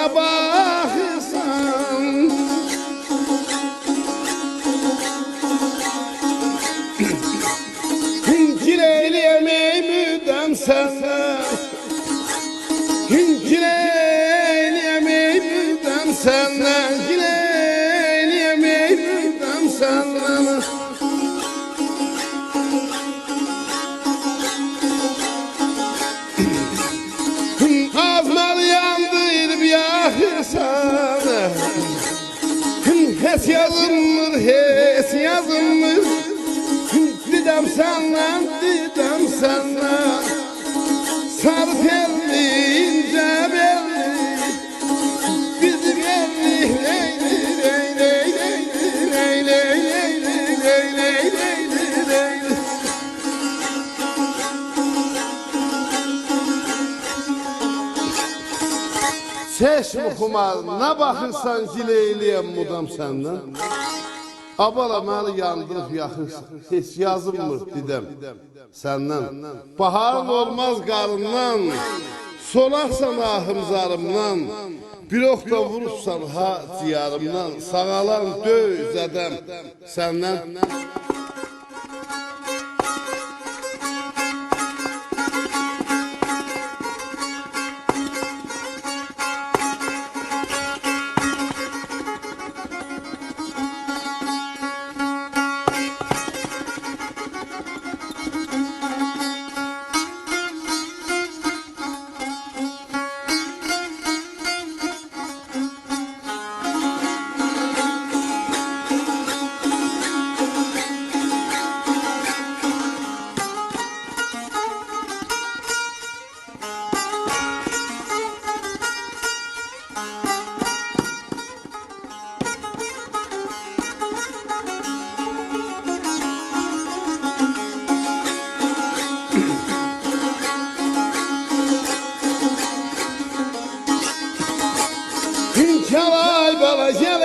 ne bakırsan Gileyleyemey müdem sana Gileyleyemey müdem sana Gileyleyemey müdem sana Azmar yandır bir yakırsan Hes yazılmır, hes yazılmır Didem senden, didem senden Sarı telli, ince belli Bizim elli, leyli, leyli, leyli, leyli, leyli, leyli, leyli Çeşmi kumar, ne bakırsan gileyliyem mudam senden Abala məni yandırıb yaxırsan Heç yazılmır didəm səndən Baharın olmaz qarından Solarsan ahım zarımdan Bir oqda vurursan ha ciyarımdan Sağalan döz ədəm səndən Çalay bala geley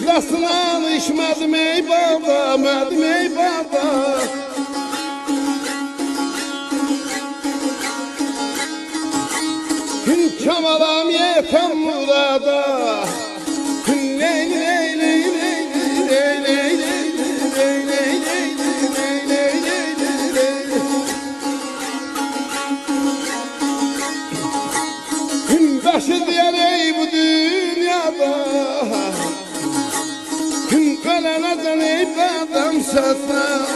Kasınan içmedim ey baba, medim ey baba Kemalam yetem murada Leyli leyli leyli leyli Başı diyen ey bu dünyada Ölene can ey adam satma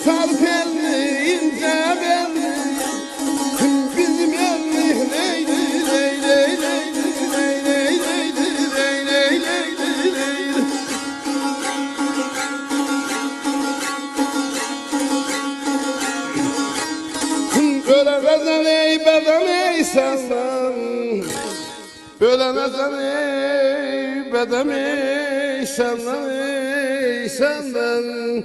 Sarp elli ince belli Bizim elli leyli leyli leyli leyli leyli leyli leyli leyli Ölene can ey bedem ey senden Ölene can ey bedem ey senden